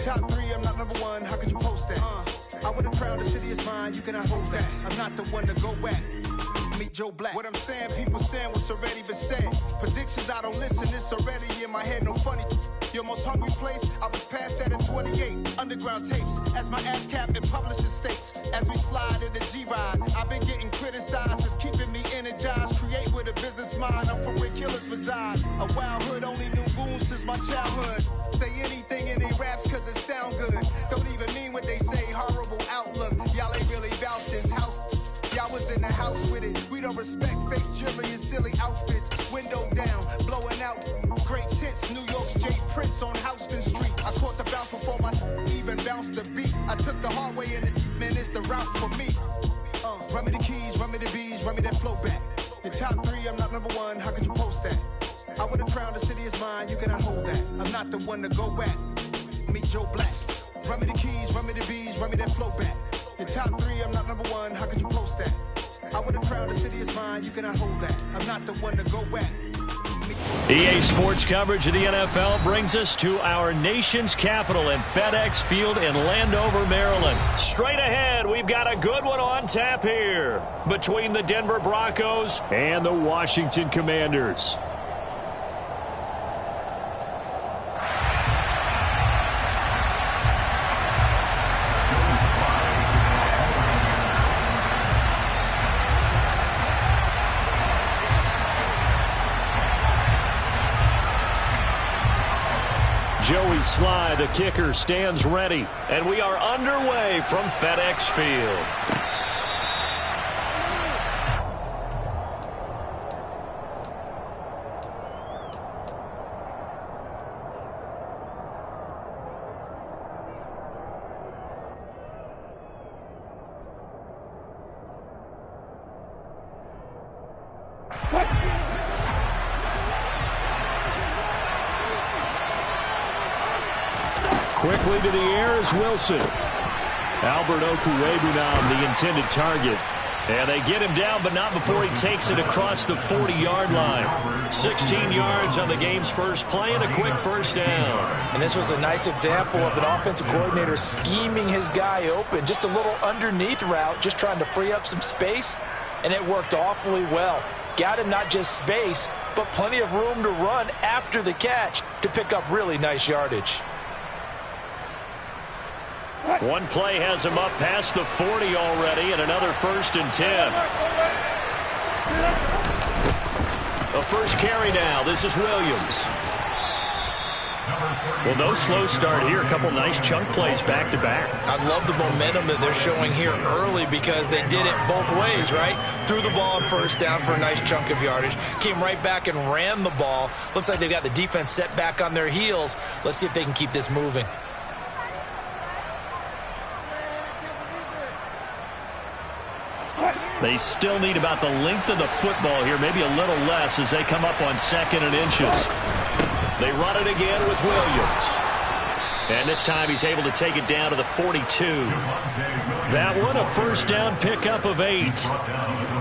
top 3, I'm not number 1. How could you post that? I would have crowned the city is mine. You cannot hold that. I'm not the one to go at. Meet Joe Black. What I'm saying, people saying what's already been said. Predictions, I don't listen. It's already in my head. No funny. Your most hungry place, I was past that at 28. Underground tapes, as my ass captain publishing states. As we slide in the G-Ride, I've been getting criticized. It's keeping me energized. Create with a business mind. I'm from where killers reside. A wild hood, only knew goons since my childhood. Say anything in they raps cause it sound good. Don't even mean what they say. Horrible outlook. Y'all ain't really bout this house. Y'all was in the house with it. We don't respect fake jewelry and silly outfits. Window down, blowing out. Great tits, New York's J. Prince on Houston Street. I caught the bounce before my even bounced the beat. I took the hard way in it, man, it's the route for me. Run me the keys, run me the bees, run me that flow back. Your top 3, I'm not number 1. How could you post that? I would have crowned the city is mine. You cannot hold that. I'm not the one to go at. Meet Joe Black. Run me the keys, run me the bees, run me that flow back. Your top 3, I'm not number 1. How could you post that? I would have crowned the city is mine. You cannot hold that. I'm not the one to go at. EA Sports coverage of the NFL brings us to our nation's capital in FedEx Field in Landover, Maryland. Straight ahead, we've got a good one on tap here between the Denver Broncos and the Washington Commanders. Joey Sly, the kicker, stands ready. And we are underway from FedEx Field. Quickly to the air is Wilson. Albert Okwuegbunam now the intended target. And they get him down, but not before he takes it across the 40-yard line. 16 yards on the game's first play and a quick first down. And this was a nice example of an offensive coordinator scheming his guy open. Just a little underneath route, just trying to free up some space, and it worked awfully well. Got him not just space, but plenty of room to run after the catch to pick up really nice yardage. One play has him up past the 40 already, and another 1st and 10. A first carry now. This is Williams. Well, no slow start here. A couple nice chunk plays back-to-back. I love the momentum that they're showing here early because they did it both ways, right? Threw the ball on first down for a nice chunk of yardage. Came right back and ran the ball. Looks like they've got the defense set back on their heels. Let's see if they can keep this moving. They still need about the length of the football here, maybe a little less as they come up on 2nd and inches. They run it again with Williams. And this time he's able to take it down to the 42. That one, a first down pickup of 8.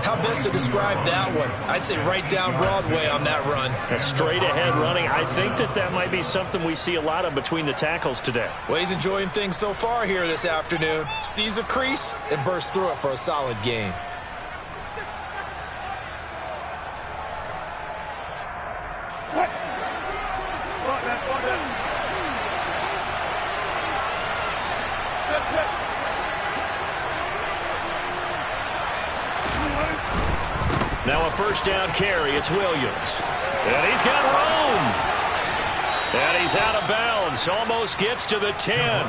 How best to describe that one? I'd say right down Broadway on that run. A straight ahead running. I think that might be something we see a lot of between the tackles today. Well, he's enjoying things so far here this afternoon. Sees a crease and bursts through it for a solid gain. Now a first down carry. It's Williams. And he's got room. And he's out of bounds. Almost gets to the 10.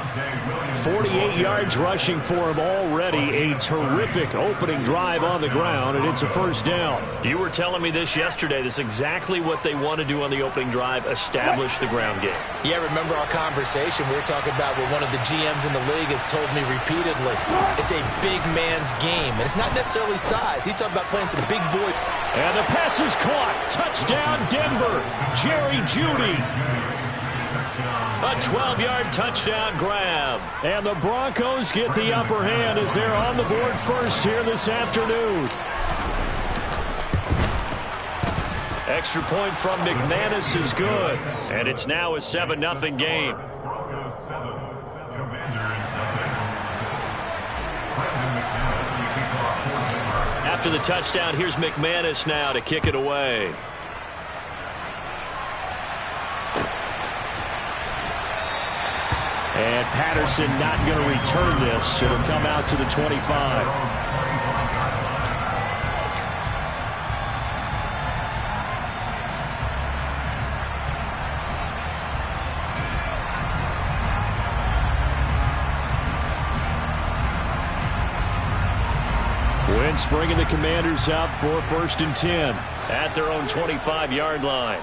48 yards rushing for him already. A terrific opening drive on the ground, and it's a first down. You were telling me this yesterday. This is exactly what they want to do on the opening drive, establish the ground game. Yeah, remember our conversation we were talking about with one of the GMs in the league has told me repeatedly. It's a big man's game, and it's not necessarily size. He's talking about playing some big boy. And the pass is caught. Touchdown, Denver. Jerry Jeudy. A 12-yard touchdown grab. And the Broncos get the upper hand as they're on the board first here this afternoon. Extra point from McManus is good. And it's now a 7-0 game. After the touchdown, here's McManus now to kick it away. And Patterson not going to return this. It'll come out to the 25. Wentz bringing the Commanders up for 1st and 10 at their own 25-yard line.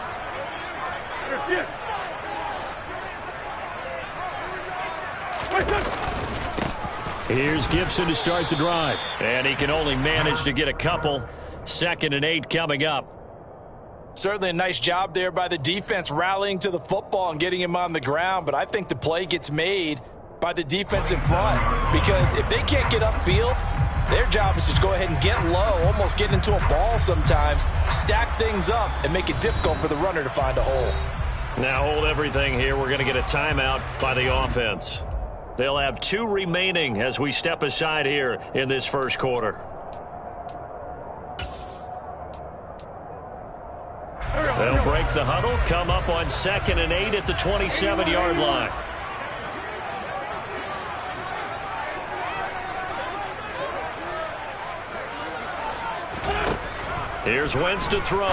Here's Gibson to start the drive. And he can only manage to get a couple. 2nd and 8 coming up. Certainly a nice job there by the defense rallying to the football and getting him on the ground. But I think the play gets made by the defense in front. Because if they can't get upfield, their job is to go ahead and get low, almost get into a ball sometimes, stack things up, and make it difficult for the runner to find a hole. Now hold everything here. We're going to get a timeout by the offense. They'll have 2 remaining as we step aside here in this first quarter. They'll break the huddle, come up on 2nd and 8 at the 27-yard line. Here's Wentz to throw.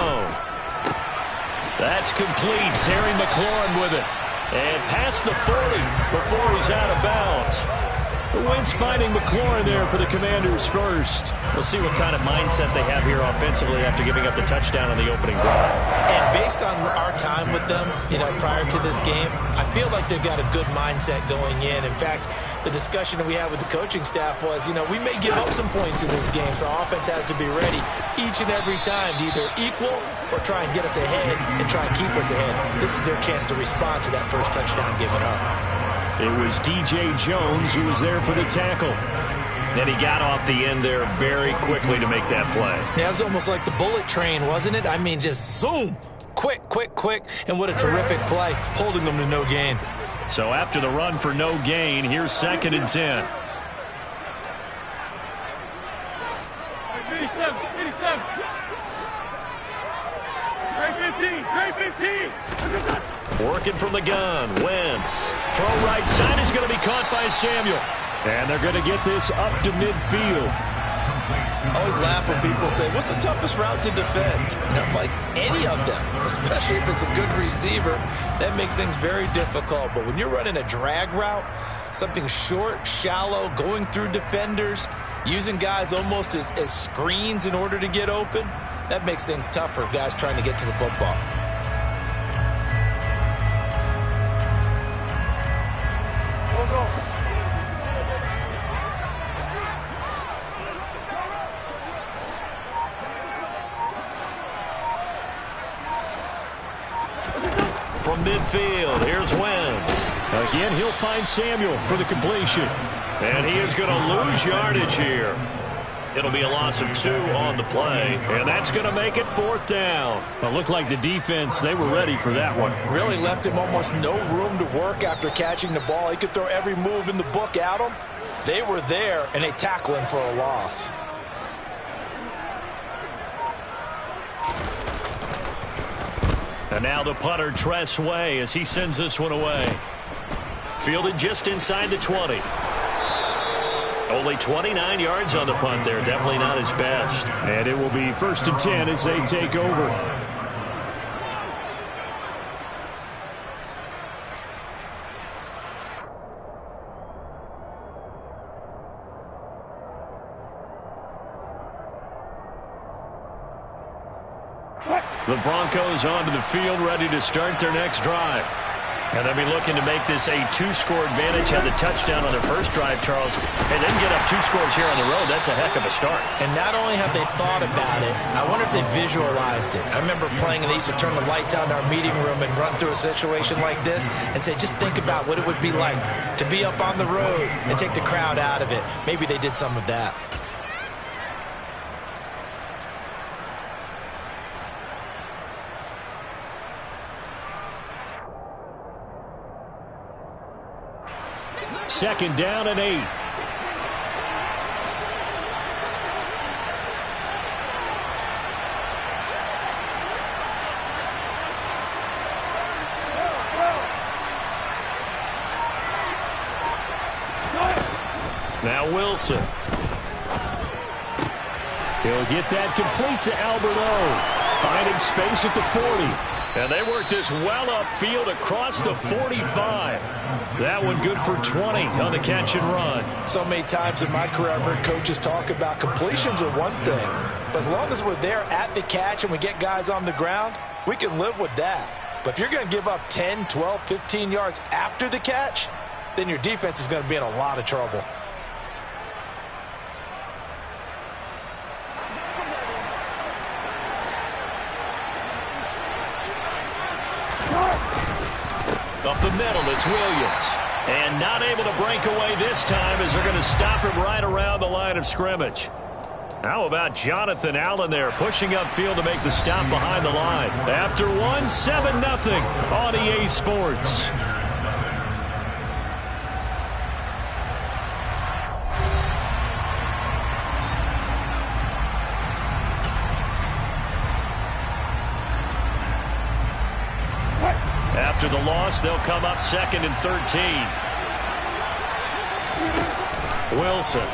That's complete. Terry McLaurin with it. And past the 40 before he's out of bounds. Wentz finding McLaurin there for the Commanders first. We'll see what kind of mindset they have here offensively after giving up the touchdown on the opening drive. And based on our time with them, prior to this game, I feel like they've got a good mindset going in. In fact, the discussion that we had with the coaching staff was, we may give up some points in this game, so our offense has to be ready each and every time to either equal or try and get us ahead and try and keep us ahead. This is their chance to respond to that first touchdown given up. It was DJ Jones who was there for the tackle. And he got off the end there very quickly to make that play. Yeah, it was almost like the bullet train, wasn't it? I mean, just zoom. Quick. And what a terrific play, holding them to no gain. So after the run for no gain, here's 2nd and 10. 15. Working from the gun, Wentz. Throw right side is going to be caught by Samuel. And they're going to get this up to midfield. I always laugh when people say, what's the toughest route to defend? And I'm like, any of them, especially if it's a good receiver. That makes things very difficult. But when you're running a drag route, something short, shallow, going through defenders, using guys almost as screens in order to get open, that makes things tough for guys trying to get to the football. From midfield, here's Wentz. Again, he'll find Samuel for the completion. And he is going to lose yardage here. It'll be a loss of 2 on the play, and that's going to make it 4th down. It looked like the defense, they were ready for that one. Really left him almost no room to work after catching the ball. He could throw every move in the book at him. They were there, and they tackle him for a loss. And now the punter, Tress Way, as he sends this one away. Fielded just inside the 20. Only 29 yards on the punt there. Definitely not his best. And it will be 1st and 10 as they take over. The Broncos onto the field, ready to start their next drive. And they'll be looking to make this a 2-score advantage. Had the touchdown on their first drive, Charles, and then get up 2 scores here on the road. That's a heck of a start. And not only have they thought about it, I wonder if they visualized it. I remember playing, and they used to turn the lights out in our meeting room and run through a situation like this and say, just think about what it would be like to be up on the road and take the crowd out of it. Maybe they did some of that. 2nd down and 8. Now Wilson. He'll get that complete to Alberto. Finding space at the 40. And they work this well upfield across the 45. That one good for 20 on the catch and run. So many times in my career I've heard coaches talk about completions are one thing. But as long as we're there at the catch and we get guys on the ground, we can live with that. But if you're going to give up 10, 12, 15 yards after the catch, then your defense is going to be in a lot of trouble. Up the middle, it's Williams. And not able to break away this time as they're going to stop him right around the line of scrimmage. How about Jonathan Allen there pushing upfield to make the stop behind the line. After one, 7-0 on EA Sports. After the loss, they'll come up 2nd and 13. Wilson.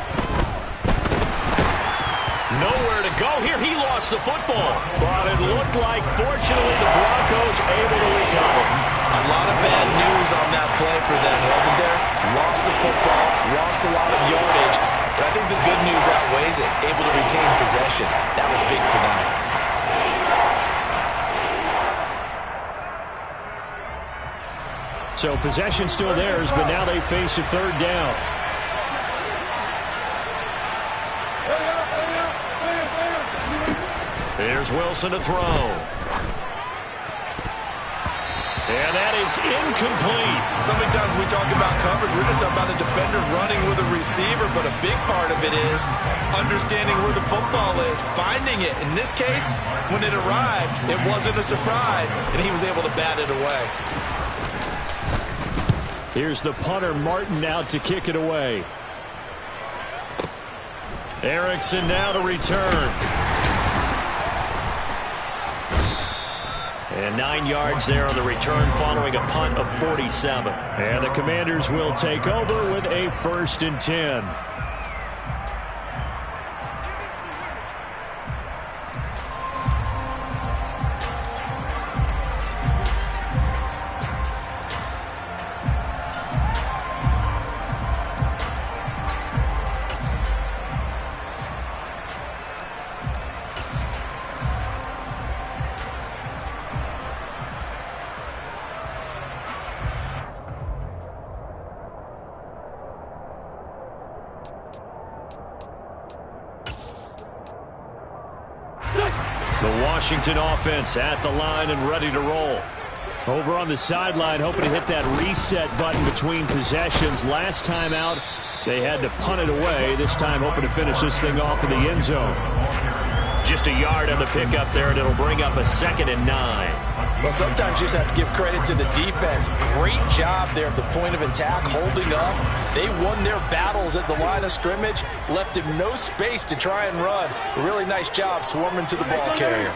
Nowhere to go here. He lost the football. But it looked like, fortunately, the Broncos able to recover. A lot of bad news on that play for them, wasn't there? Lost the football, lost a lot of yardage. But I think the good news outweighs it. Able to retain possession. That was big for them. So possession still theirs, but now they face a 3rd down. Here's Wilson to throw. And that is incomplete. So many times we talk about coverage, we're just about a defender running with a receiver, but a big part of it is understanding where the football is, finding it. In this case, when it arrived, it wasn't a surprise, and he was able to bat it away. Here's the punter, Martin, out to kick it away. Erickson now to return. And 9 yards there on the return following a punt of 47. And the Commanders will take over with a 1st and 10. The Washington offense at the line and ready to roll. Over on the sideline, hoping to hit that reset button between possessions. Last time out, they had to punt it away. This time, hoping to finish this thing off in the end zone. Just a yard on the pickup there, and it'll bring up a 2nd and 9. Well, sometimes you just have to give credit to the defense. Great job there at the point of attack, holding up. They won their battles at the line of scrimmage, left him no space to try and run. A really nice job swarming to the ball carrier.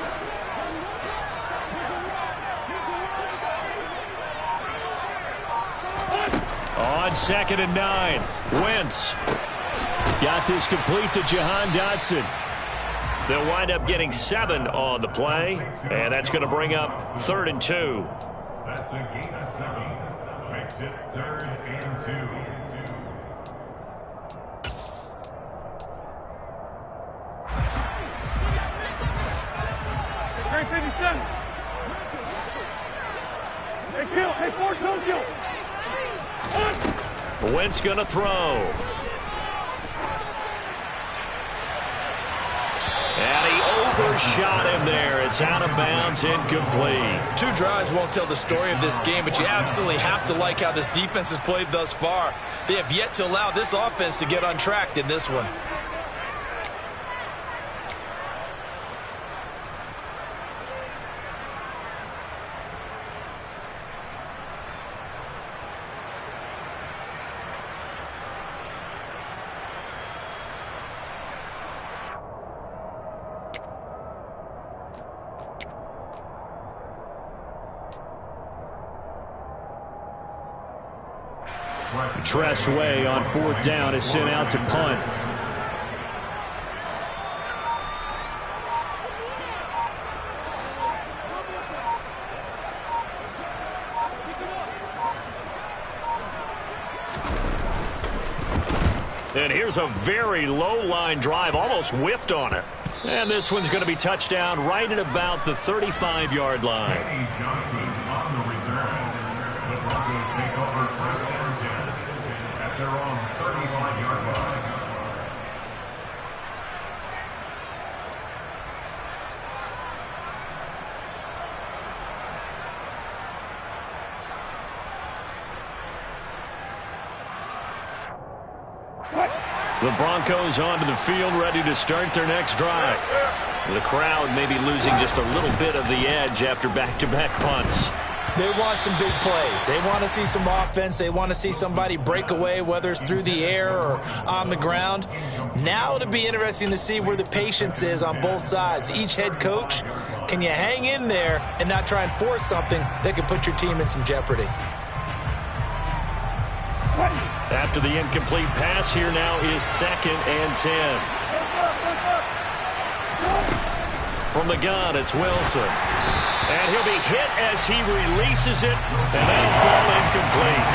On 2nd and 9, Wentz. Got this complete to Jahan Dotson. They'll wind up getting 7 on the play, and that's going to bring up 3rd and 2. That's a gain of 7. Makes it 3rd and 2. Great 57. Hey, kill. Hey, Ford, don't kill. Wentz going to throw. And he overshot him there. It's out of bounds, incomplete. 2 drives won't tell the story of this game, but you absolutely have to like how this defense has played thus far. They have yet to allow this offense to get untracked in this one. Tress Way on 4th down is sent out to punt. And here's a very low line drive, almost whiffed on it. And this one's going to be touchdown right at about the 35-yard line. Johnson on the return. The Broncos take over 1st and 10 at their own 35-yard line. The Broncos onto the field, ready to start their next drive. The crowd may be losing just a little bit of the edge after back-to-back punts. They want some big plays. They want to see some offense. They want to see somebody break away, whether it's through the air or on the ground. Now it'll be interesting to see where the patience is on both sides. Each head coach, can you hang in there and not try and force something that could put your team in some jeopardy? After the incomplete pass, here now is 2nd and 10. From the gun, it's Wilson. And he'll be hit as he releases it, and that'll fall incomplete.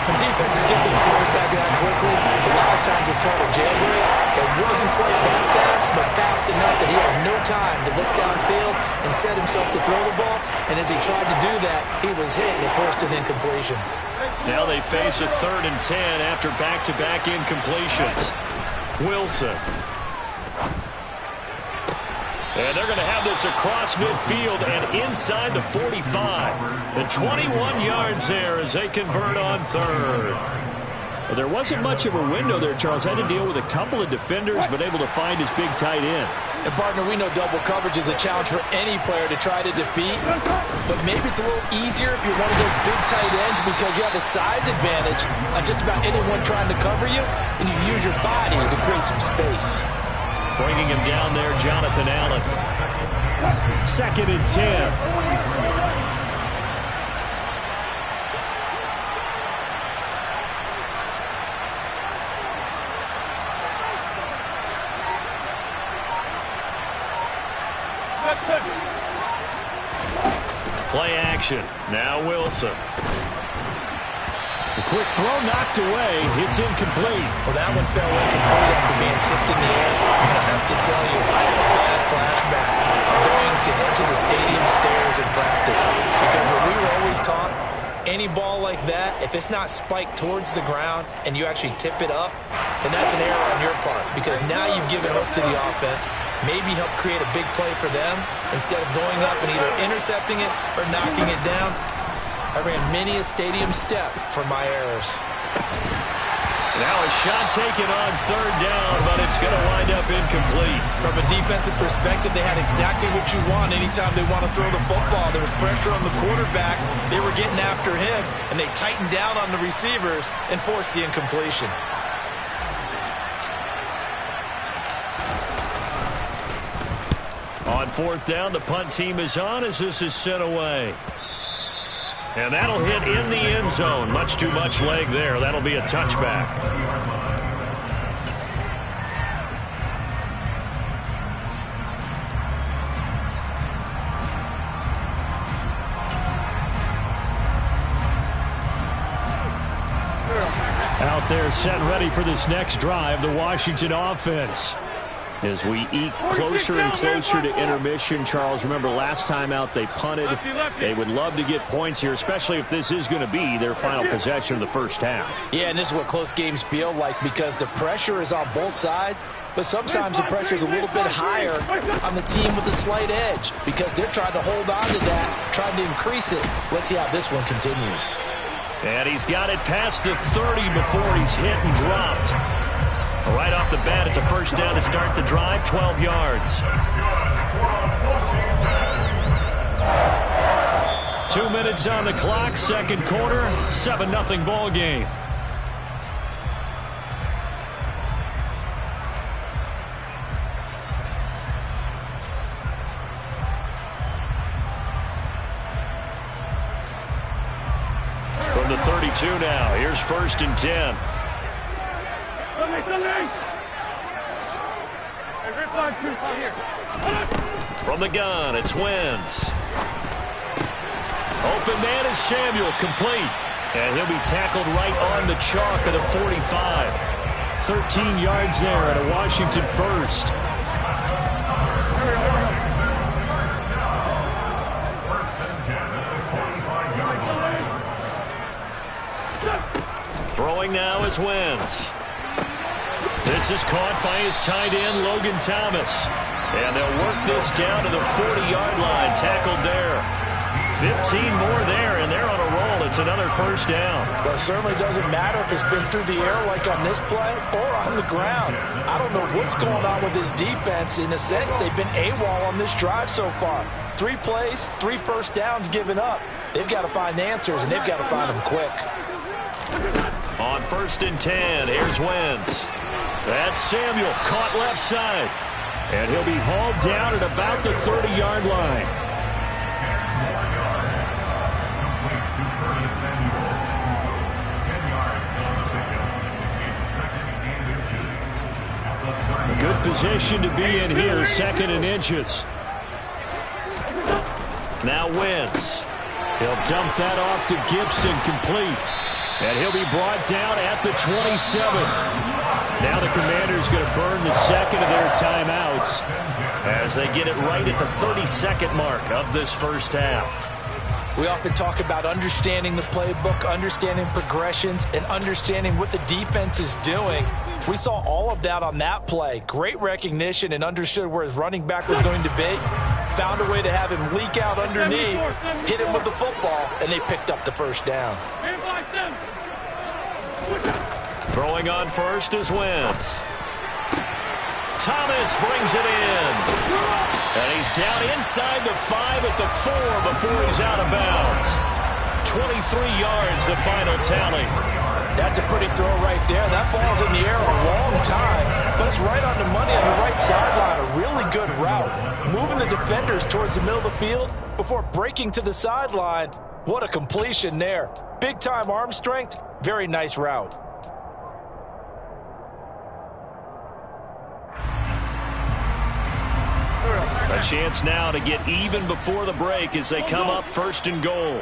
When defenses get to the quarterback that quickly, a lot of times it's called a jailbreak. It wasn't quite that fast, but fast enough that he had no time to look downfield and set himself to throw the ball. And as he tried to do that, he was hit and it forced an incompletion. Now they face a 3rd and 10 after back-to-back incompletions. Wilson. And they're going to have this across midfield and inside the 45. And 21 yards there as they convert on 3rd. Well, there wasn't much of a window there, Charles. Had to deal with a couple of defenders, but able to find his big tight end. And, partner, we know double coverage is a challenge for any player to try to defeat. But maybe it's a little easier if you're one of those big tight ends because you have a size advantage on just about anyone trying to cover you, and you use your body to create some space. Bringing him down there, Jonathan Allen. 2nd and 10. Play action. Now Wilson. A quick throw knocked away. It's incomplete. Well, that one fell incomplete after being tipped in the air. But I have to tell you, I have a bad flashback of going to head to the stadium stairs in practice. Because what we were always taught, any ball like that, if it's not spiked towards the ground and you actually tip it up, then that's an error on your part. Because now you've given hope to the offense. Maybe help create a big play for them instead of going up and either intercepting it or knocking it down. I ran many a stadium step for my errors. Now a shot taken on 3rd down, but it's going to wind up incomplete. From a defensive perspective, they had exactly what you want anytime they want to throw the football. There was pressure on the quarterback. They were getting after him, and they tightened down on the receivers and forced the incompletion. On 4th down, the punt team is on as this is sent away. And that'll hit in the end zone. Much too much leg there. That'll be a touchback. Out there set ready for this next drive, the Washington offense. As we eke closer and closer to intermission, Charles, remember last time out they punted. They would love to get points here, especially if this is going to be their final possession of the first half. Yeah, and this is what close games feel like because the pressure is on both sides, but sometimes the pressure is a little bit higher on the team with a slight edge because they're trying to hold on to that, trying to increase it. Let's see how this one continues. And he's got it past the 30 before he's hit and dropped. Right off the bat, it's a first down to start the drive, 12 yards. 2 minutes on the clock, second quarter, 7-0 ball game. From the 32, 2 now. Here's 1st and 10. From the gun, it's Wentz. Open man is Samuel, complete. And he'll be tackled right on the chalk of the 45. 13 yards there at a Washington first. Throwing now is Wentz. This is caught by his tight end, Logan Thomas. And they'll work this down to the 40-yard line, tackled there. 15 more there, and they're on a roll. It's another 1st down. Well, it certainly doesn't matter if it's been through the air like on this play or on the ground. I don't know what's going on with this defense. In a sense, they've been AWOL on this drive so far. 3 plays, 3 first downs given up. They've got to find answers, and they've got to find them quick. On 1st and 10, here's Wentz. That's Samuel, caught left side. And he'll be hauled down at about the 30-yard line. Good position to be in here, 2nd and inches. Now Wentz. He'll dump that off to Gibson, complete. And he'll be brought down at the 27. Now the Commanders going to burn the 2nd of their timeouts as they get it right at the 32nd mark of this 1st half. We often talk about understanding the playbook, understanding progressions, and understanding what the defense is doing. We saw all of that on that play. Great recognition and understood where his running back was going to be. Found a way to have him leak out underneath, hit him with the football, and they picked up the 1st down. Throwing on 1st is Wentz. Thomas brings it in. And he's down inside the 5 at the 4 before he's out of bounds. 23 yards, the final tally. That's a pretty throw right there. That ball's in the air a long time, but it's right on the money on the right sideline. A really good route. Moving the defenders towards the middle of the field before breaking to the sideline. What a completion there. Big-time arm strength. Very nice route. A chance now to get even before the break as they come up 1st and goal.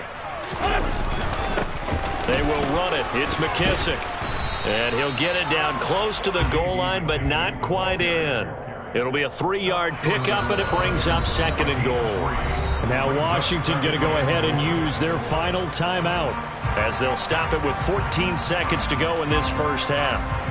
They will run it. It's McKissick. And he'll get it down close to the goal line, but not quite in. It'll be a 3-yard pickup, and it brings up 2nd and goal. Now Washington going to go ahead and use their final timeout as they'll stop it with 14 seconds to go in this 1st half.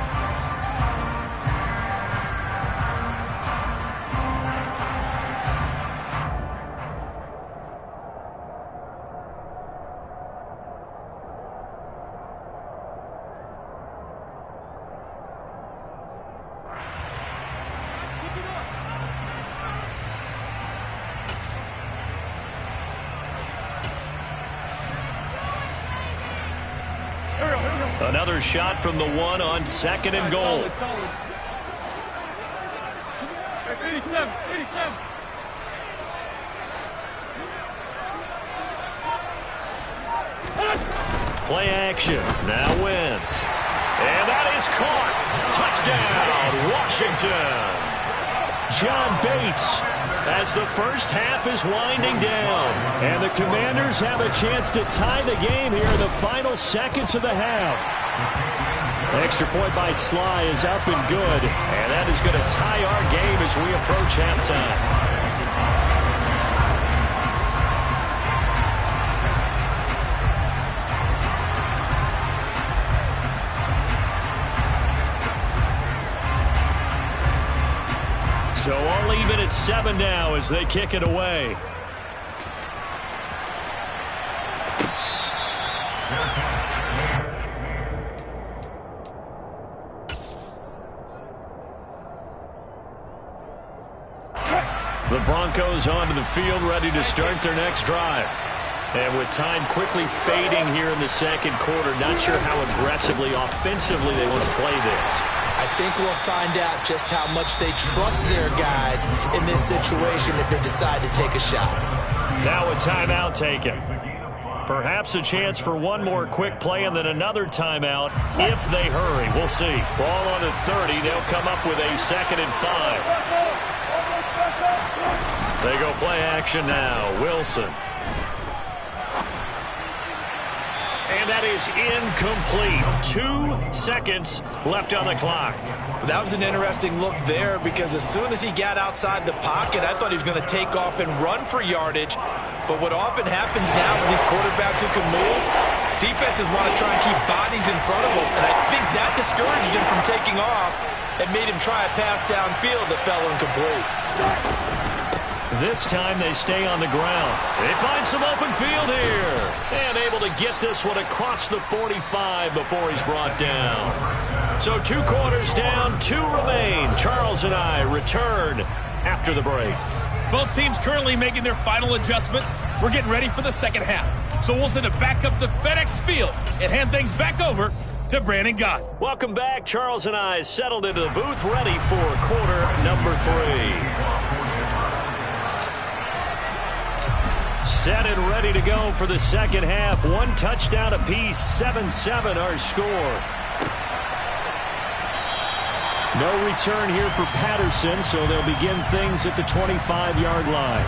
Another shot from the 1 on 2nd and goal. Play action. Now Wentz. And that is caught. Touchdown, Washington. John Bates as the 1st half is winding down. And the Commanders have a chance to tie the game here in the final seconds of the half. Extra point by Sly is up and good. And that is going to tie our game as we approach halftime. So all even at 7 now as they kick it away. The Broncos onto the field, ready to start their next drive. And with time quickly fading here in the 2nd quarter, not sure how aggressively, offensively they want to play this. I think we'll find out just how much they trust their guys in this situation if they decide to take a shot. Now a timeout taken. Perhaps a chance for one more quick play and then another timeout if they hurry. We'll see. Ball on the 30. They'll come up with a 2nd and 5. They go play action now. Wilson. And that is incomplete. 2 seconds left on the clock. That was an interesting look there because as soon as he got outside the pocket, I thought he was going to take off and run for yardage. But what often happens now with these quarterbacks who can move, defenses want to try and keep bodies in front of them. And I think that discouraged him from taking off and made him try a pass downfield that fell incomplete. This time they stay on the ground. They find some open field here. And able to get this one across the 45 before he's brought down. So 2 quarters down, 2 remain. Charles and I return after the break. Both teams currently making their final adjustments. We're getting ready for the second half. So we'll send it back up to FedEx Field and hand things back over to Brandon Gott. Welcome back. Charles and I settled into the booth, ready for quarter number 3. Set and ready to go for the second half. 1 touchdown apiece, 7-7 our score. No return here for Patterson, so they'll begin things at the 25-yard line.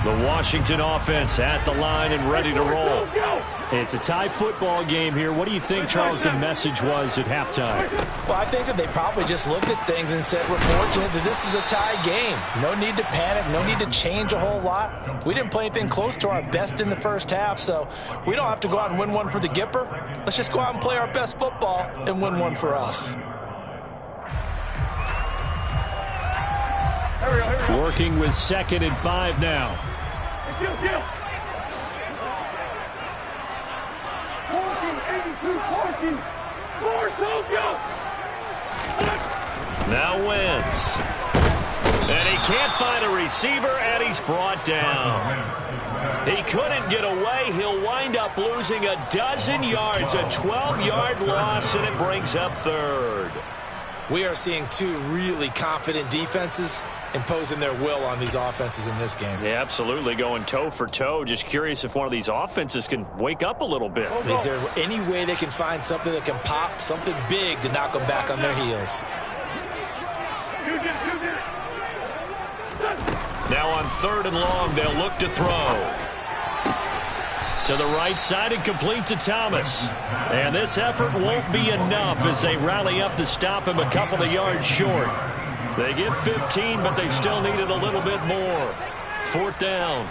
The Washington offense at the line and ready to roll. It's a tie football game here. What do you think, Charles, the message was at halftime? Well, I think that they probably just looked at things and said, we're fortunate that this is a tie game. No need to panic. No need to change a whole lot. We didn't play anything close to our best in the first half, so we don't have to go out and win one for the Gipper. Let's just go out and play our best football and win one for us. Working with 2nd and 5 now. Now Wentz. And he can't find a receiver, and he's brought down. He couldn't get away. He'll wind up losing a dozen yards, a 12-yard loss, and it brings up 3rd. We are seeing 2 really confident defenses imposing their will on these offenses in this game. Yeah, absolutely, going toe for toe. Just curious if one of these offenses can wake up a little bit. Is there any way they can find something that can pop, something big to knock them back on their heels? Now on 3rd and long, they'll look to throw. To the right side and complete to Thomas. And this effort won't be enough as they rally up to stop him a couple of yards short. They get 15, but they still needed a little bit more. 4th down.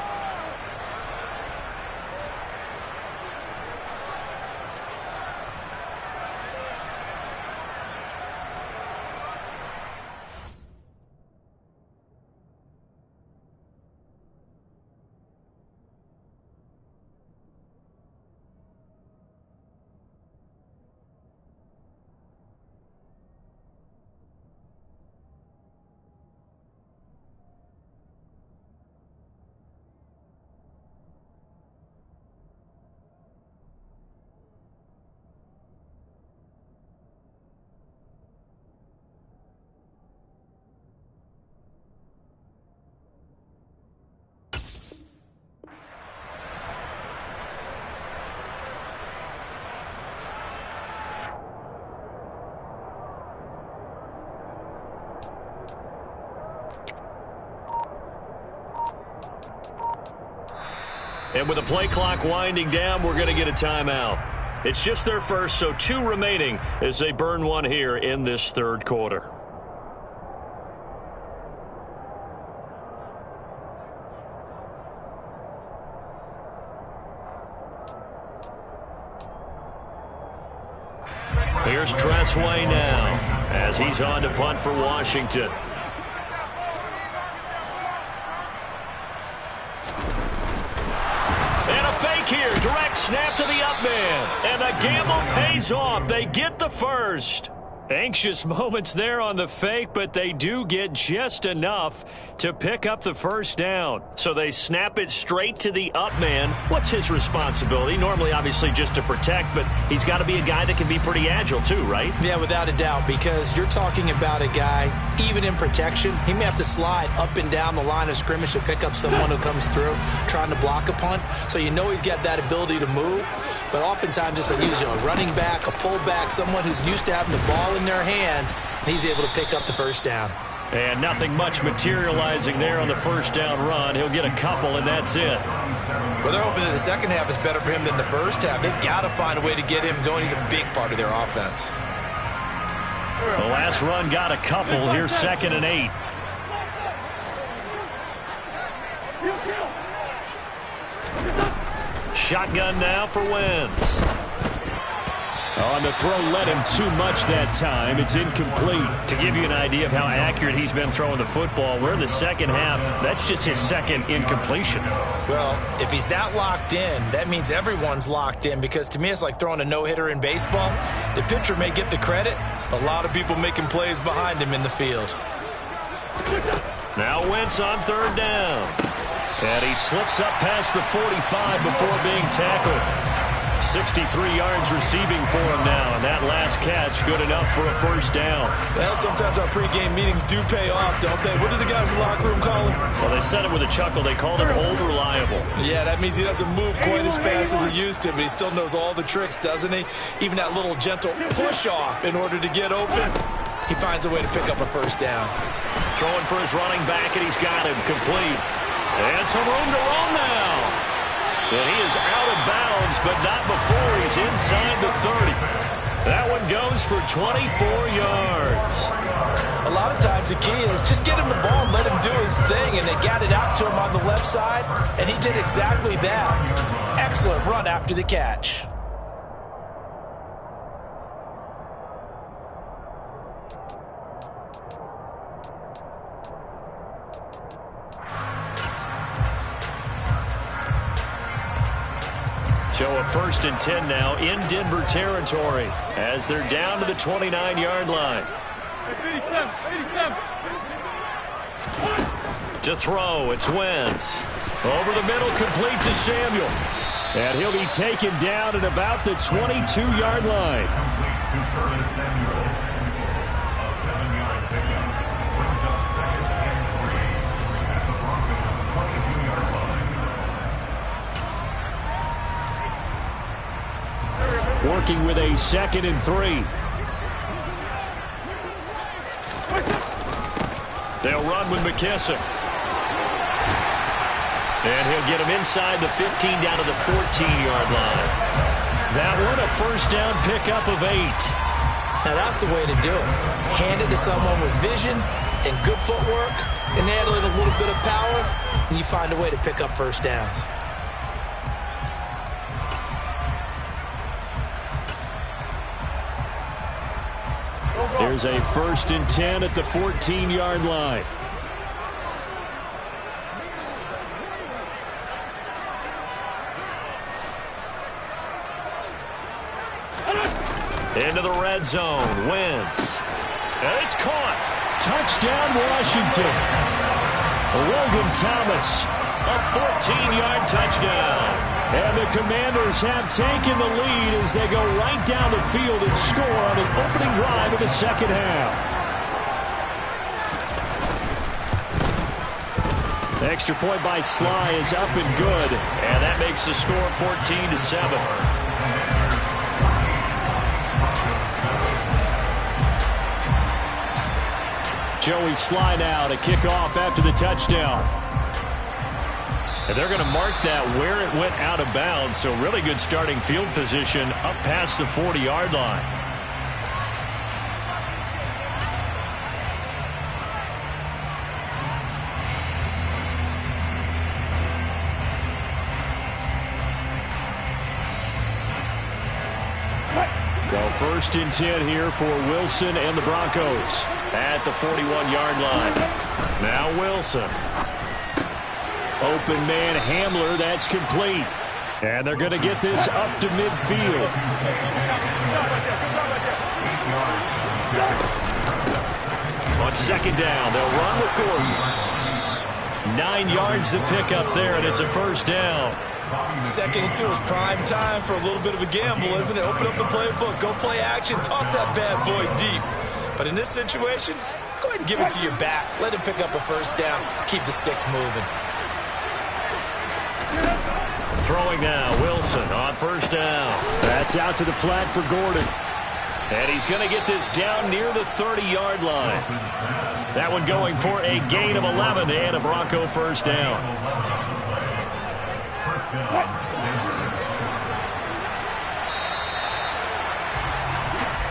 And with the play clock winding down, we're going to get a timeout. It's just their first, so 2 remaining as they burn one here in this 3rd quarter. Here's Tressway now as he's on to punt for Washington. Here, direct snap to the up man. And the gamble pays off. They get the first. Anxious moments there on the fake, but they do get just enough to pick up the first down. So they snap it straight to the up man. What's his responsibility? Normally, obviously, just to protect, but he's got to be a guy that can be pretty agile too, right? Yeah, without a doubt, because you're talking about a guy, even in protection, he may have to slide up and down the line of scrimmage to pick up someone who comes through trying to block a punt. So you know he's got that ability to move, but oftentimes it's usually a running back, a fullback, someone who's used to having the ball in their hands, and he's able to pick up the first down. And nothing much materializing there on the first down run. He'll get a couple, and that's it. Well, they're hoping that the second half is better for him than the first half. They've got to find a way to get him going. He's a big part of their offense. The last run got a couple. Here's 2nd and 8. Shotgun now for Wentz. On the throw, led him too much that time. It's incomplete. To give you an idea of how accurate he's been throwing the football, we're in the second half. That's just his second incompletion. Well, if he's that locked in, that means everyone's locked in, because to me it's like throwing a no-hitter in baseball. The pitcher may get the credit. A lot of people making plays behind him in the field. Now Wentz on 3rd down. And he slips up past the 45 before being tackled. 63 yards receiving for him now, and that last catch good enough for a first down. Well, sometimes our pregame meetings do pay off, don't they? What do the guys in the locker room call him? Well, they said it with a chuckle. They called him old reliable. Yeah, that means he doesn't move quite as fast as he used to, but he still knows all the tricks, doesn't he? Even that little gentle push-off in order to get open, he finds a way to pick up a first down. Throwing for his running back, and he's got him complete. And some room to roll now. And he is out of bounds, but not before he's inside the 30. That one goes for 24 yards. A lot of times the key is just get him the ball and let him do his thing, and they got it out to him on the left side, and he did exactly that. Excellent run after the catch. So a 1st and 10 now in Denver territory as they're down to the 29-yard line. 87. To throw, it's Wentz. Over the middle, complete to Samuel. And he'll be taken down at about the 22-yard line. Working with a 2nd and 3. They'll run with McKissick. And he'll get him inside the 15 down to the 14-yard line. That one a first down pickup of 8. Now that's the way to do it. Hand it to someone with vision and good footwork, and add in a little bit of power, and you find a way to pick up first downs. There's a 1st and 10 at the 14-yard line. Into the red zone, Wentz. And it's caught. Touchdown, Washington. Logan Thomas, a 14-yard touchdown. And the Commanders have taken the lead as they go right down the field and score on an opening drive of the second half. The extra point by Sly is up and good, and that makes the score 14-7. Joey Sly now to kick off after the touchdown. And they're going to mark that where it went out of bounds, so really good starting field position up past the 40-yard line. So 1st and 10 here for Wilson and the Broncos at the 41-yard line. Now Wilson. Open man Hamler, that's complete. And they're going to get this up to midfield. On second down, they'll run with Gordon. 9 yards to pick up there, and it's a first down. 2nd and 2 is prime time for a little bit of a gamble, isn't it? Open up the playbook, go play action, toss that bad boy deep. But in this situation, go ahead and give it to your back. Let him pick up a first down. Keep the sticks moving. Throwing now, Wilson on first down. That's out to the flat for Gordon. And he's going to get this down near the 30-yard line. That one going for a gain of 11 and a Bronco first down.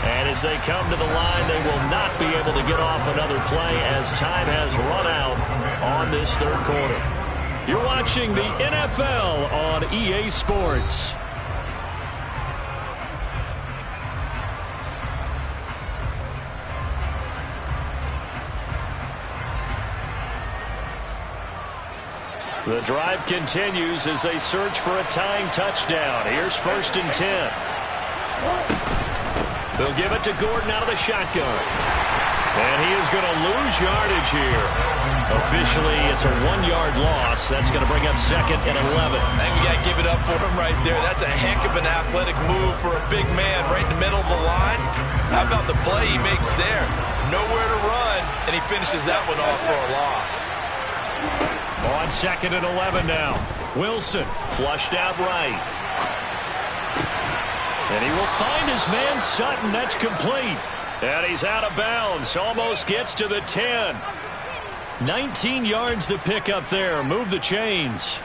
And as they come to the line, they will not be able to get off another play as time has run out on this third quarter. You're watching the NFL on EA Sports. The drive continues as they search for a tying touchdown. Here's 1st and 10. They'll give it to Gordon out of the shotgun. And he is going to lose yardage here. Officially, it's a 1-yard loss. That's going to bring up 2nd and 11. I think we got to give it up for him right there. That's a heck of an athletic move for a big man right in the middle of the line. How about the play he makes there? Nowhere to run, and he finishes that one off for a loss. On 2nd and 11 now. Wilson flushed out right. And he will find his man Sutton. That's complete. And he's out of bounds. Almost gets to the 10. 19 yards to pick up there. Move the chains.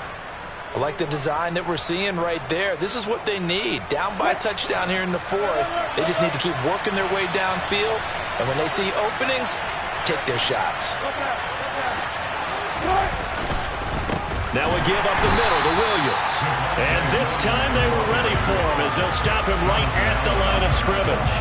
I like the design that we're seeing right there. This is what they need. Down by a touchdown here in the 4th. They just need to keep working their way downfield. And when they see openings, take their shots. Now we give up the middle to Williams. And this time they were ready for him as they'll stop him right at the line of scrimmage.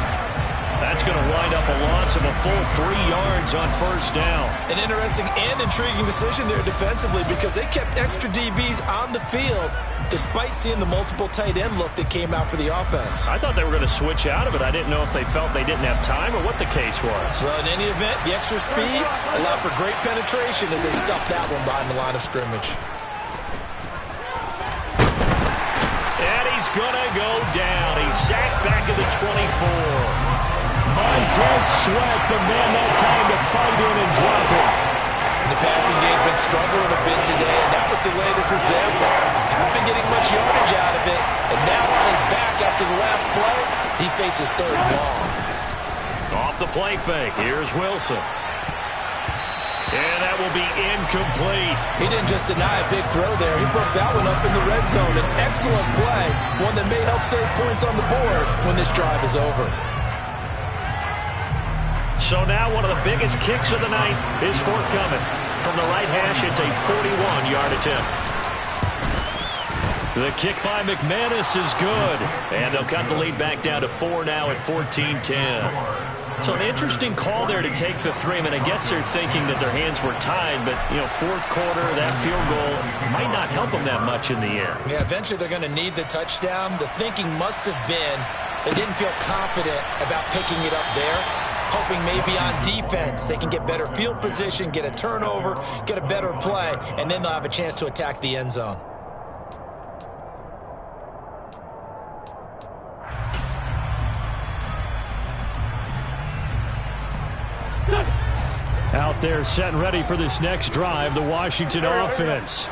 That's going to wind up a loss of a full 3 yards on first down. An interesting and intriguing decision there defensively because they kept extra DBs on the field despite seeing the multiple tight end look that came out for the offense. I thought they were going to switch out of it. I didn't know if they felt they didn't have time or what the case was. Well, in any event, the extra speed allowed for great penetration as they stuffed that one behind the line of scrimmage. And he's going to go down. He's sacked back at the 24. Montez Sweat, the man that time to fight in and drop him. The passing game's been struggling a bit today, and that was the latest example. Haven't been getting much yardage out of it, and now on his back after the last play, he faces 3rd and long. Off the play fake, here's Wilson. And that will be incomplete. He didn't just deny a big throw there. He broke that one up in the red zone. An excellent play, one that may help save points on the board when this drive is over. So now one of the biggest kicks of the night is forthcoming. From the right hash, it's a 41-yard attempt. The kick by McManus is good. And they'll cut the lead back down to 4 now at 14-10. So an interesting call there to take the 3. I mean, I guess they're thinking that their hands were tied, but, you know, 4th quarter, that field goal might not help them that much in the air. Yeah, eventually they're going to need the touchdown. The thinking must have been they didn't feel confident about picking it up there, hoping maybe on defense they can get better field position, get a turnover, get a better play, and then they'll have a chance to attack the end zone. Out there set and ready for this next drive, the Washington offense.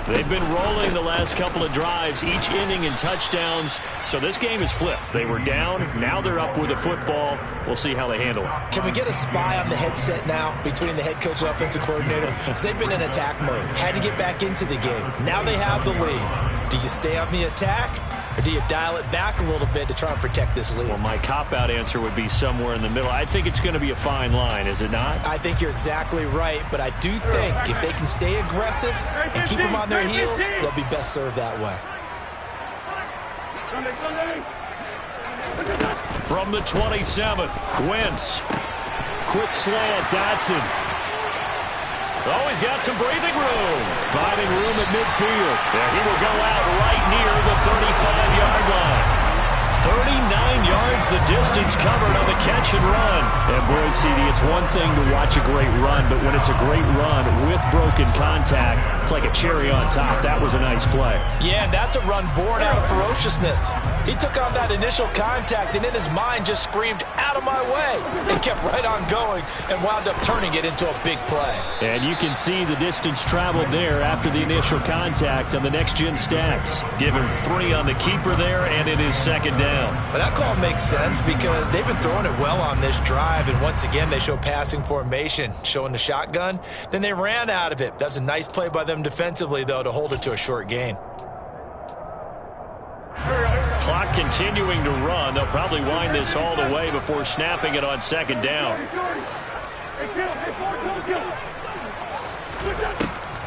They've been rolling the last couple of drives, each inning in touchdowns. So this game is flipped. They were down. Now they're up with the football. We'll see how they handle it. Can we get a spy on the headset now between the head coach and offensive coordinator? Because they've been in attack mode. Had to get back into the game. Now they have the lead. Do you stay on the attack, or do you dial it back a little bit to try and protect this lead? Well, my cop-out answer would be somewhere in the middle. I think it's going to be a fine line, is it not? I think you're exactly right, but I do think if they can stay aggressive and keep them on their heels, they'll be best served that way. From the 27, Wentz. Quick slant, Dotson. Oh, he's got some breathing room. Finding room at midfield. Yeah, he will go out right near the 35-yard line. 39 yards finds the distance covered on the catch and run. And boy, CD, it's one thing to watch a great run, but when it's a great run with broken contact, it's like a cherry on top. That was a nice play. Yeah, that's a run born out of ferociousness. He took on that initial contact and in his mind just screamed, "Out of my way," and kept right on going and wound up turning it into a big play. And you can see the distance traveled there after the initial contact on the next-gen stats. Give him 3 on the keeper there, and it is second down. But that call makes sense because they've been throwing it well on this drive, and once again they show passing formation, showing the shotgun. Then they ran out of it. That's a nice play by them defensively, though, to hold it to a short gain. Clock continuing to run. They'll probably wind this all the way before snapping it on second down.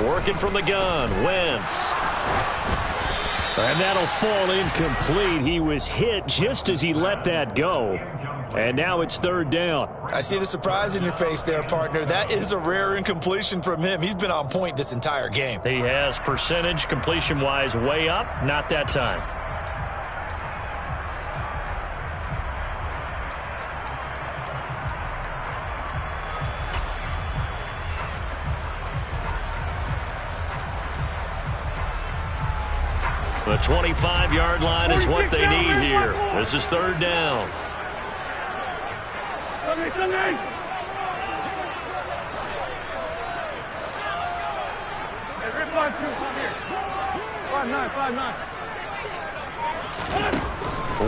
Working from the gun, Wentz. And that'll fall incomplete. He was hit just as he let that go. And now it's third down. I see the surprise in your face there, partner. That is a rare incompletion from him. He's been on point this entire game. He has percentage completion-wise way up. Not that time. The 25-yard line is what they need here. This is third down.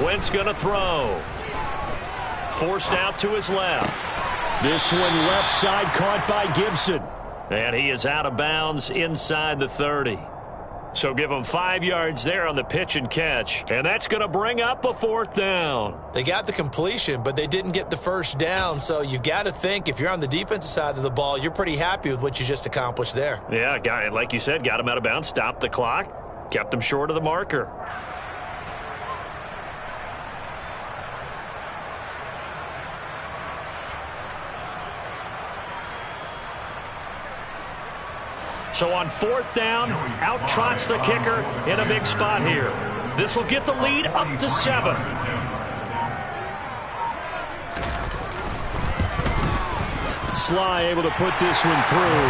Wentz going to throw. Forced out to his left. This one left side caught by Gibson. And he is out of bounds inside the 30. So give them 5 yards there on the pitch and catch. And that's going to bring up a fourth down. They got the completion, but they didn't get the first down. So you've got to think if you're on the defensive side of the ball, you're pretty happy with what you just accomplished there. Yeah, like you said, got him out of bounds, stopped the clock, kept him short of the marker. So on fourth down, out trots the kicker in a big spot here. This will get the lead up to 7. Sly able to put this one through.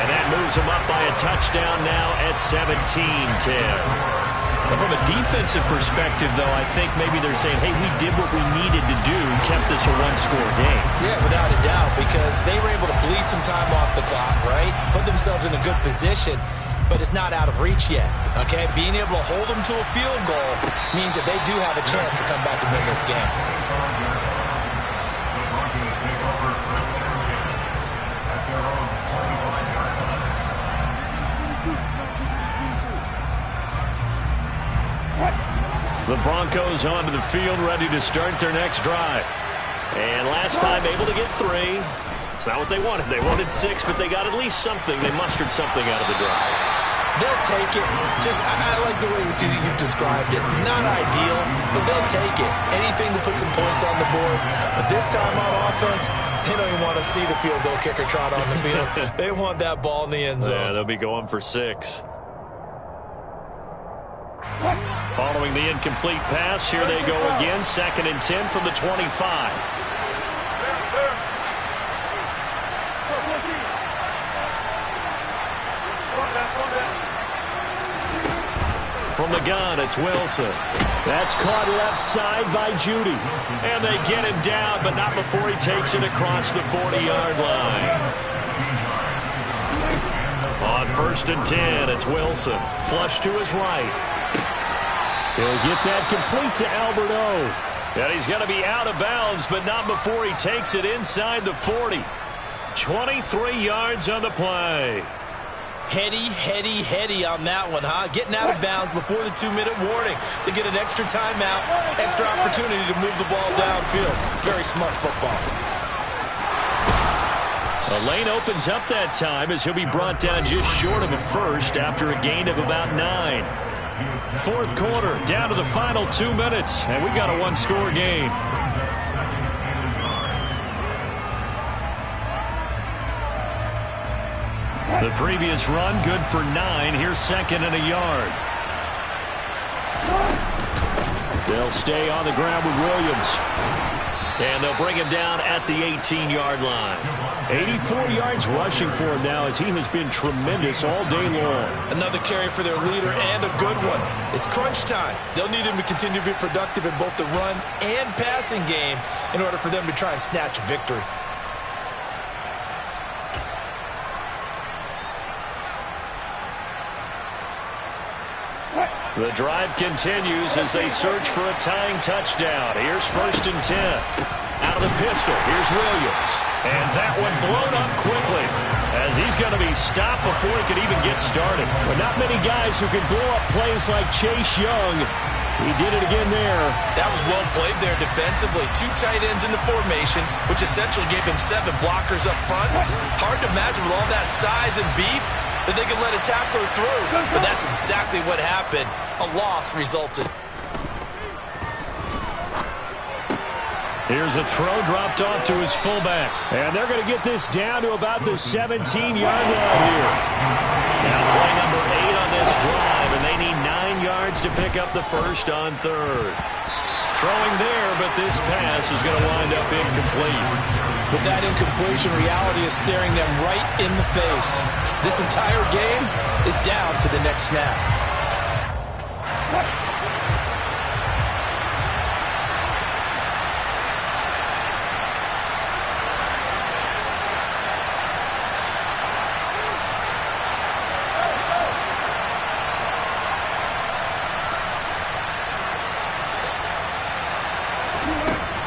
And that moves him up by a touchdown now at 17-10. From a defensive perspective, though, I think maybe they're saying, hey, we did what we needed to do, kept this a one-score game. Yeah, without a doubt, because they were able to bleed some time off the clock, right? Put themselves in a good position, but it's not out of reach yet, okay? Being able to hold them to a field goal means that they do have a chance to come back and win this game. The Broncos onto the field, ready to start their next drive. And last time able to get 3. It's not what they wanted. They wanted 6, but they got at least something. They mustered something out of the drive. They'll take it. I like the way you've described it. Not ideal, but they'll take it. Anything to put some points on the board. But this time on offense, they don't even want to see the field goal kicker trot on the field. They want that ball in the end zone. Yeah, they'll be going for 6. Following the incomplete pass, here they go again. 2nd and 10 from the 25. From the gun, it's Wilson. That's caught left side by Judy. And they get him down, but not before he takes it across the 40-yard line. On 1st and 10, it's Wilson. Flush to his right. He'll get that complete to Alberto. And he's going to be out of bounds, but not before he takes it inside the 40. 23 yards on the play. Heady on that one, huh? Getting out of bounds before the 2-minute warning. They get an extra timeout, extra opportunity to move the ball downfield. Very smart football. A lane opens up that time as he'll be brought down just short of a first after a gain of about 9. 4th quarter, down to the final 2 minutes, and we've got a one-score game. The previous run, good for 9. Here's 2nd and a yard. They'll stay on the ground with Williams. And they'll bring him down at the 18-yard line. 84 yards rushing for him now as he has been tremendous all day long. Another carry for their leader and a good one. It's crunch time. They'll need him to continue to be productive in both the run and passing game in order for them to try and snatch a victory. The drive continues as they search for a tying touchdown. Here's 1st and 10. Out of the pistol, here's Williams. And that one blown up quickly as he's going to be stopped before he could even get started. But not many guys who can blow up plays like Chase Young. He did it again there. That was well played there defensively. 2 tight ends in the formation, which essentially gave him 7 blockers up front. Hard to imagine with all that size and beef that they could let a tackler through. But that's exactly what happened. A loss resulted. Here's a throw dropped off to his fullback. And they're going to get this down to about the 17-yard line here. Now play number 8 on this drive, and they need 9 yards to pick up the first on 3rd. Throwing there, but this pass is going to wind up incomplete. With that incompletion, reality is staring them right in the face. This entire game is down to the next snap.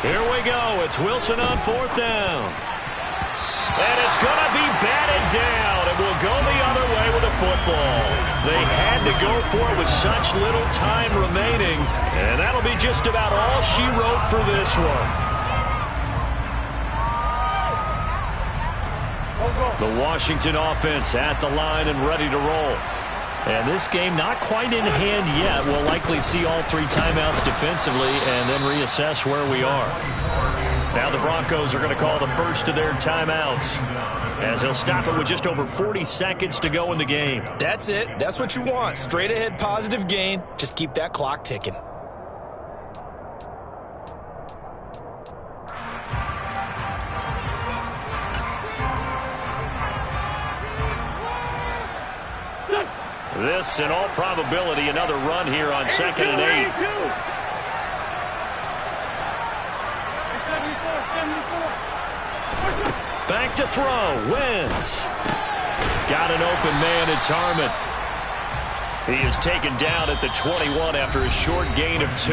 Here we go. It's Wilson on 4th down. And it's going to be batted down. It will go the other way with the football. They had to go for it with such little time remaining. And that'll be just about all she wrote for this one. The Washington offense at the line and ready to roll. And this game not quite in hand yet. We'll likely see all 3 timeouts defensively and then reassess where we are. Now the Broncos are going to call the first of their timeouts as they'll stop it with just over 40 seconds to go in the game. That's it. That's what you want. Straight ahead positive gain. Just keep that clock ticking. This, in all probability, another run here on 2nd and 8. Back to throw. Wentz. Got an open man. It's Harmon. He is taken down at the 21 after a short gain of 2.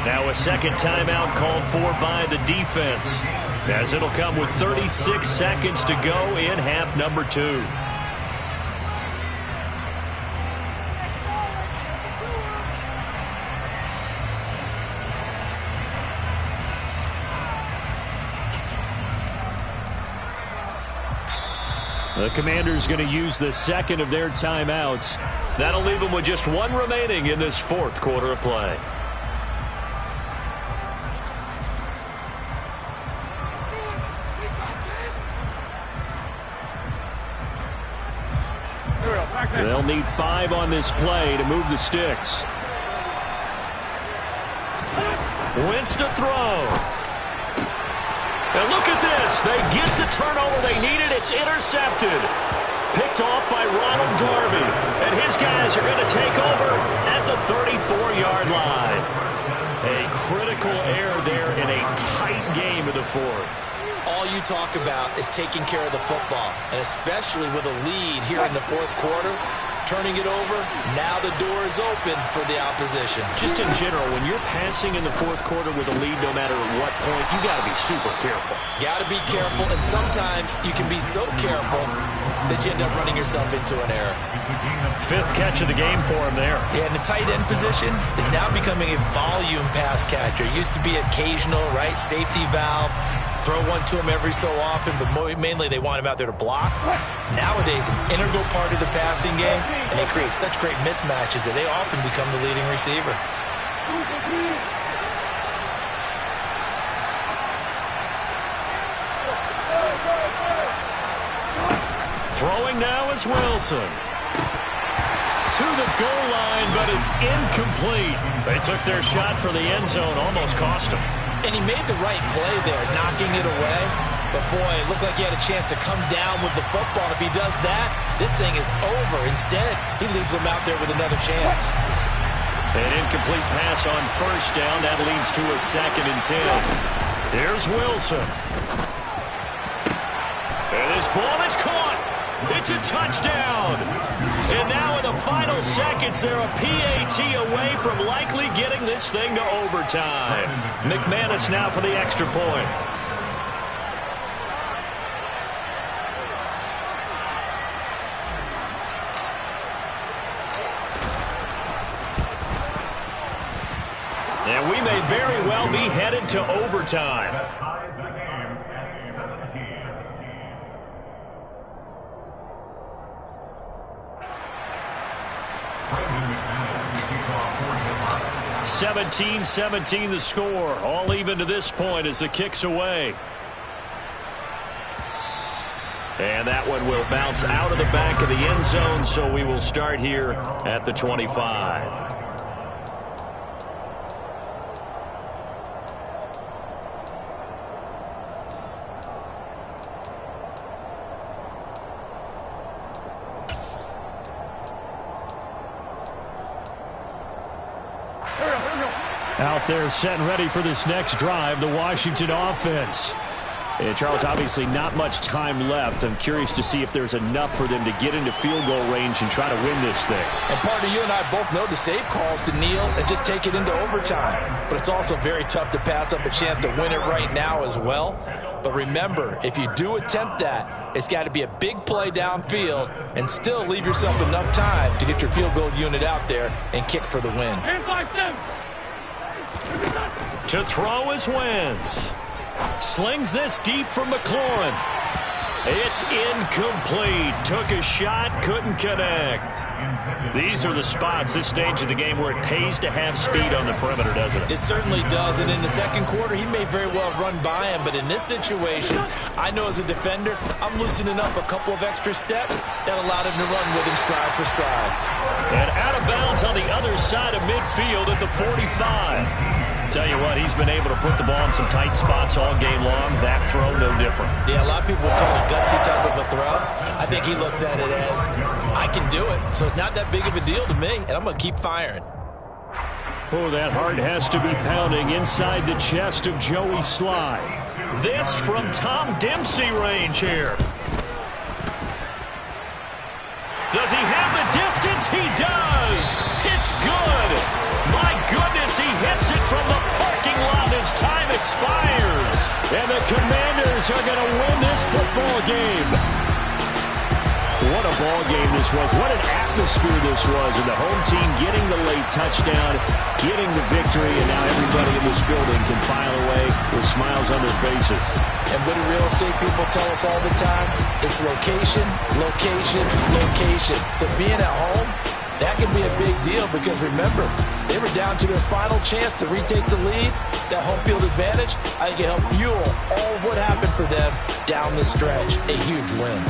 Now a second timeout called for by the defense, as it'll come with 36 seconds to go in half number 2. The Commanders going to use the second of their timeouts. That'll leave them with just 1 remaining in this 4th quarter of play. They'll need 5 on this play to move the sticks. Wentz to throw. And look at this. They get the turnover they needed. It's intercepted. Picked off by Ronald Darby. And his guys are going to take over at the 34-yard line. A critical error there in a tight game of the 4th. All you talk about is taking care of the football, and especially with a lead here in the 4th quarter. Turning it over, now the door is open for the opposition. Just in general, when you're passing in the 4th quarter with a lead, no matter at what point, you got to be super careful. Got to be careful, and sometimes you can be so careful that you end up running yourself into an error. 5th catch of the game for him there. Yeah, and the tight end position is now becoming a volume pass catcher. It used to be occasional, right, safety valve. Throw one to him every so often, but mainly they want him out there to block. Nowadays, an integral part of the passing game, and they create such great mismatches that they often become the leading receiver. Throwing now is Wilson. to the goal line, but it's incomplete. They took their shot for the end zone, almost cost them. And he made the right play there, knocking it away. But, boy, it looked like he had a chance to come down with the football. If he does that, this thing is over. Instead, he leaves him out there with another chance. An incomplete pass on first down. That leads to a 2nd and 10. Here's Wilson. And this ball is caught. It's a touchdown. And now in the final seconds, they're a PAT away from likely getting this thing to overtime. McManus now for the extra point. And we may very well be headed to overtime. That ties the game at 17. 17-17 the score. All even to this point as the kick's away. And that one will bounce out of the back of the end zone, so we will start here at the 25. Out there set and ready for this next drive, the Washington offense. And Charles, obviously not much time left. I'm curious to see if there's enough for them to get into field goal range and try to win this thing. And partner, you and I both know the safe calls to kneel and just take it into overtime. But it's also very tough to pass up a chance to win it right now as well. But remember, if you do attempt that, it's got to be a big play downfield and still leave yourself enough time to get your field goal unit out there and kick for the win. To throw is Wentz. Slings this deep from McLaurin. It's incomplete. Took a shot, couldn't connect. These are the spots, this stage of the game, where it pays to have speed on the perimeter, doesn't it? It certainly does, and in the second quarter, he may very well run by him, but in this situation, I know as a defender, I'm loosening up a couple of extra steps that allowed him to run with him stride for stride. And out of bounds on the other side of midfield at the 45. Tell you what, he's been able to put the ball in some tight spots all game long. That throw, no different. Yeah, a lot of people would call it a gutsy type of a throw. I think he looks at it as, I can do it, so it's not that big of a deal to me, and I'm going to keep firing. Oh, that heart has to be pounding inside the chest of Joey Sly. This from Tom Dempsey range here. Does he have the distance? He does. It's good. My goodness, he hits it from the parking lot as time expires. And the Commanders are going to win this football game. What a ball game this was. What an atmosphere this was. And the home team getting the late touchdown, getting the victory, and now everybody in this building can file away with smiles on their faces. And what do real estate people tell us all the time? It's location, location, location. So being at home, that can be a big deal because remember, they were down to their final chance to retake the lead. That home field advantage, I think it helped fuel all of what happened for them down the stretch. A huge win.